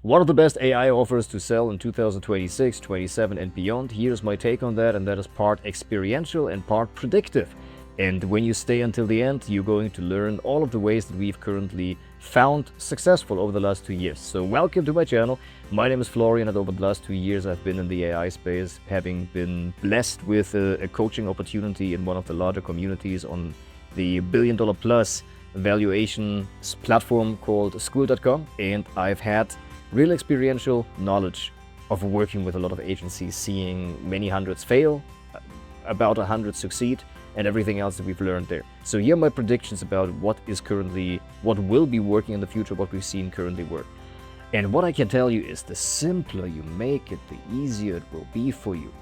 What are the best AI offers to sell in 2026, 27 and beyond? Here's my take on that, and that is part experiential and part predictive. And when you stay until the end, you're going to learn all of the ways that we've currently found successful over the last 2 years. So welcome to my channel. My name is Florian, and over the last 2 years I've been in the AI space, having been blessed with a coaching opportunity in one of the larger communities on the billion-dollar plus valuation platform called school.com, and I've had real experiential knowledge of working with a lot of agencies, seeing many hundreds fail, about 100 succeed, and everything else that we've learned there. So here are my predictions about what will be working in the future, what we've seen currently work. And what I can tell you is the simpler you make it, the easier it will be for you.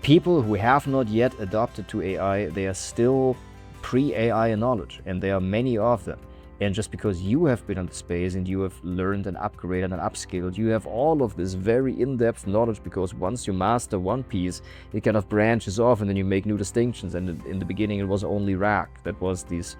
People who have not yet adopted to AI, they are still pre-AI knowledge, and there are many of them. And just because you have been in the space and you have learned and upgraded and upskilled, you have all of this very in-depth knowledge, because once you master one piece, it kind of branches off and then you make new distinctions. And in the beginning, it was only rack. That was this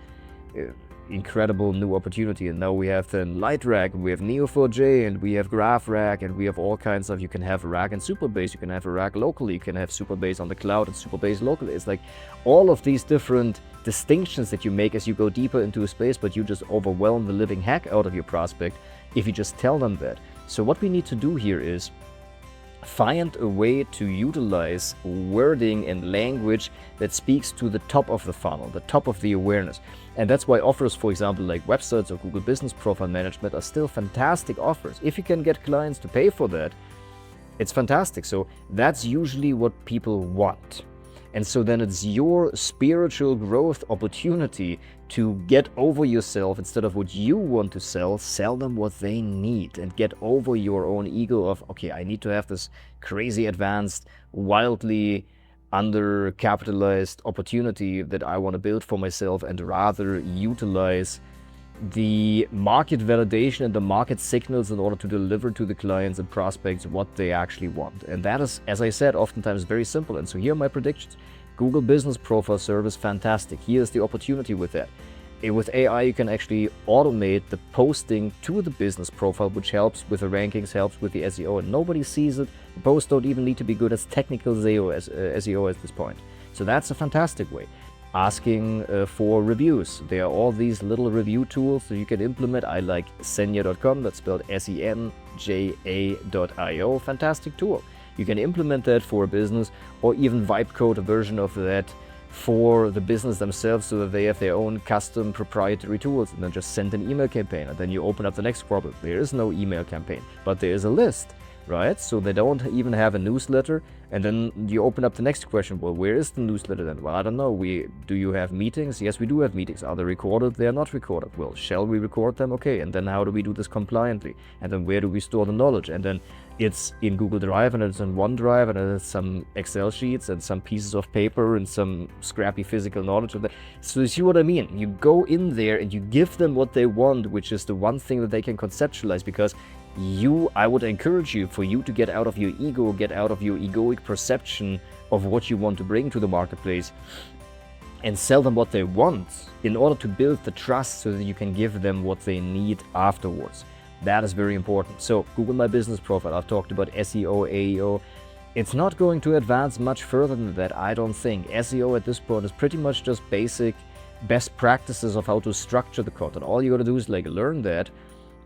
incredible new opportunity. And now we have then light rack, we have Neo4j, and we have graph rack, and we have all kinds of, you can have a rack and Superbase, you can have a rack locally, you can have Superbase on the cloud and Superbase locally. It's like all of these different distinctions that you make as you go deeper into a space, but you just overwhelm the living heck out of your prospect if you just tell them that. So what we need to do here is find a way to utilize wording and language that speaks to the top of the funnel, the top of the awareness. And that's why offers, for example, like websites or Google Business Profile Management are still fantastic offers. If you can get clients to pay for that, it's fantastic. So that's usually what people want. And so then it's your spiritual growth opportunity to get over yourself. Instead of what you want to sell them what they need, and get over your own ego of, okay, I need to have this crazy advanced, wildly undercapitalized opportunity that I want to build for myself, and rather utilize the market validation and the market signals in order to deliver to the clients and prospects what they actually want. And that is, as I said, oftentimes very simple. And so here are my predictions. Google Business Profile Service, fantastic. Here's the opportunity with that. With AI, you can actually automate the posting to the business profile, which helps with the rankings, helps with the SEO, and nobody sees it. The posts don't even need to be good as technical SEO at this point. So that's a fantastic way. Asking for reviews. There are all these little review tools that you can implement. I like Senja.com, that's spelled senja.io. Fantastic tool. You can implement that for a business, or even vibe code a version of that for the business themselves, so that they have their own custom proprietary tools, and then just send an email campaign, and then you open up the next problem. There is no email campaign, but there is a list, right? So they don't even have a newsletter. And then you open up the next question. Well, where is the newsletter then? Well, I don't know. Do you have meetings? Yes, we do have meetings. Are they recorded? They are not recorded. Well, shall we record them? Okay. And then how do we do this compliantly? And then where do we store the knowledge? And then it's in Google Drive, and it's in OneDrive, and it's some Excel sheets and some pieces of paper and some scrappy physical knowledge of that. So you see what I mean? You go in there and you give them what they want, which is the one thing that they can conceptualize, because I would encourage you for you to get out of your ego, get out of your egoic perception of what you want to bring to the marketplace, and sell them what they want in order to build the trust so that you can give them what they need afterwards. That is very important. So Google My Business Profile, I've talked about SEO, AEO. It's not going to advance much further than that, I don't think. SEO at this point is pretty much just basic best practices of how to structure the content. All you gotta do is learn that.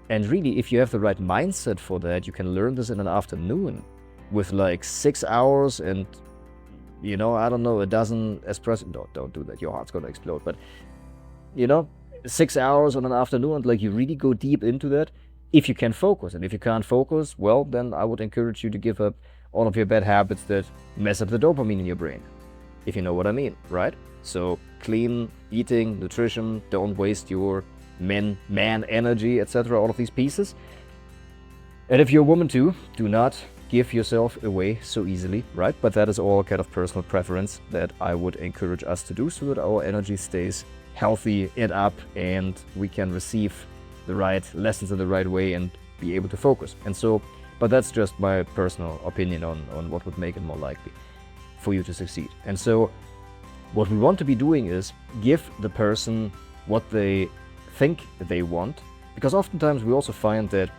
And really, if you have the right mindset for that, you can learn this in an afternoon with 6 hours and, I don't know, a dozen espresso. No, don't do that. Your heart's going to explode. But, 6 hours on an afternoon, and you really go deep into that if you can focus. And if you can't focus, well, then I would encourage you to give up all of your bad habits that mess up the dopamine in your brain, if you know what I mean, right? So clean eating, nutrition, don't waste your man energy, etc., all of these pieces. And if you're a woman too, do not give yourself away so easily, right? But that is all kind of personal preference that I would encourage us to do, so that our energy stays healthy and up, and we can receive the right lessons in the right way and be able to focus. And so, but that's just my personal opinion on what would make it more likely for you to succeed. And so what we want to be doing is give the person what they think they want, because oftentimes we also find that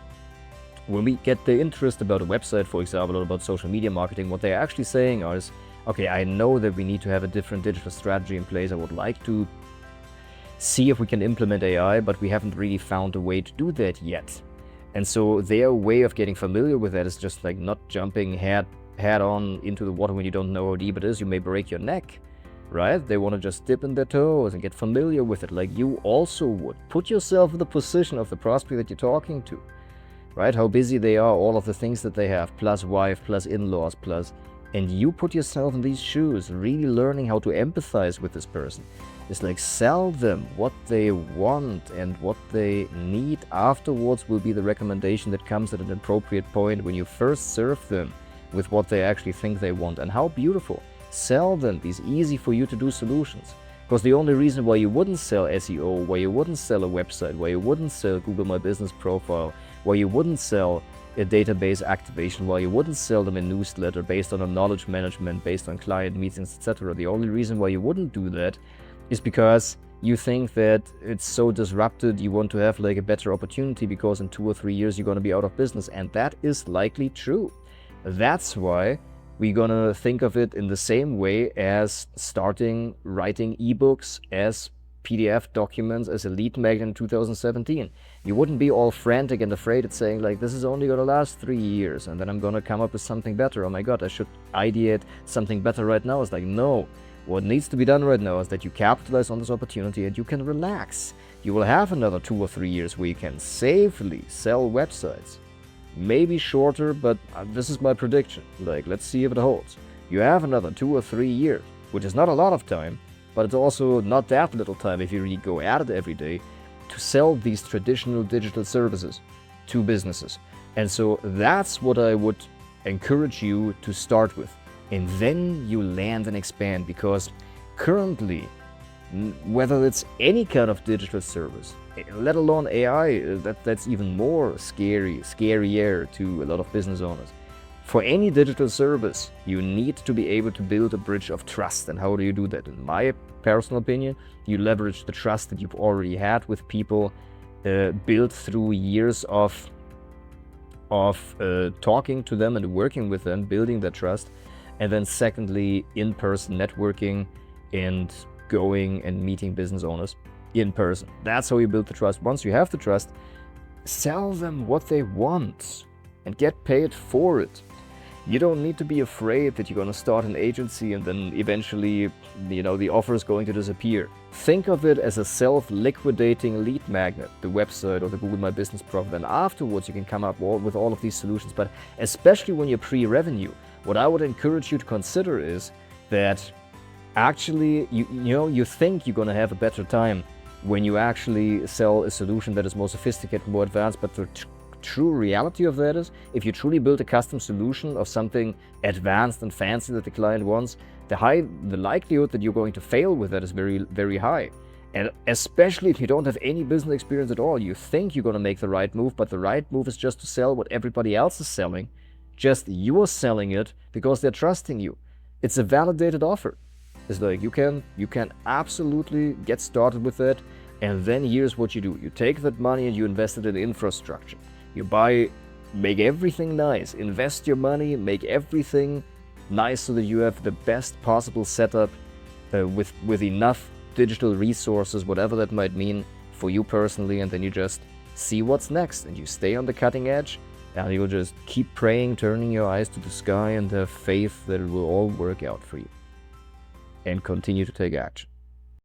when we get the interest about a website, for example, or about social media marketing, what they're actually saying is, okay, I know that we need to have a different digital strategy in place. I would like to see if we can implement AI, but we haven't really found a way to do that yet. And so their way of getting familiar with that is just like not jumping head on into the water when you don't know how deep it is. You may break your neck, right? They want to just dip in their toes and get familiar with it like you also would. Put yourself in the position of the prospect that you're talking to, right? How busy they are, all of the things that they have, plus wife, plus in-laws, plus... And you put yourself in these shoes, really learning how to empathize with this person. It's like sell them what they want, and what they need afterwards will be the recommendation that comes at an appropriate point when you first serve them with what they actually think they want. And how beautiful. Sell them these easy for you to do solutions. Because the only reason why you wouldn't sell SEO, why you wouldn't sell a website, why you wouldn't sell Google My Business profile, why you wouldn't sell a database activation, why you wouldn't sell them a newsletter based on a knowledge management, based on client meetings, etc. The only reason why you wouldn't do that is because you think that it's so disrupted, you want to have like a better opportunity because in 2 or 3 years you're going to be out of business. And that is likely true. That's why we're going to think of it in the same way as starting writing ebooks as PDF documents as a lead magnet in 2017. You wouldn't be all frantic and afraid at saying like, this is only going to last 3 years and then I'm going to come up with something better. Oh my God, I should ideate something better right now. It's like, no, what needs to be done right now is that you capitalize on this opportunity and you can relax. You will have another 2 or 3 years where you can safely sell websites. Maybe shorter, but this is my prediction. Like, let's see if it holds. You have another 2 or 3 years, which is not a lot of time, but it's also not that little time if you really go at it every day to sell these traditional digital services to businesses. And so that's what I would encourage you to start with. And then you land and expand, because currently, whether it's any kind of digital service, let alone AI, that's even more scarier to a lot of business owners. For any digital service, you need to be able to build a bridge of trust. And how do you do that? In my personal opinion, you leverage the trust that you've already had with people, built through years of talking to them and working with them, building that trust. And then secondly, in-person networking and going and meeting business owners in person. That's how you build the trust. Once you have the trust, sell them what they want and get paid for it. You don't need to be afraid that you're going to start an agency and then eventually, the offer is going to disappear. Think of it as a self-liquidating lead magnet, the website or the Google My Business profile. And afterwards, you can come up with all of these solutions. But especially when you're pre-revenue, what I would encourage you to consider is that actually, you think you're going to have a better time when you actually sell a solution that is more sophisticated, more advanced, but the true reality of that is, if you truly build a custom solution of something advanced and fancy that the client wants, the likelihood that you're going to fail with that is very, very high. And especially if you don't have any business experience at all, you think you're going to make the right move, but the right move is just to sell what everybody else is selling. Just you're selling it because they're trusting you. It's a validated offer. It's like you can absolutely get started with that. And then here's what you do. You take that money and you invest it in infrastructure. You make everything nice, invest your money, make everything nice so that you have the best possible setup with enough digital resources, whatever that might mean for you personally, and then you just see what's next and you stay on the cutting edge and you'll just keep praying, turning your eyes to the sky and have faith that it will all work out for you. And continue to take action.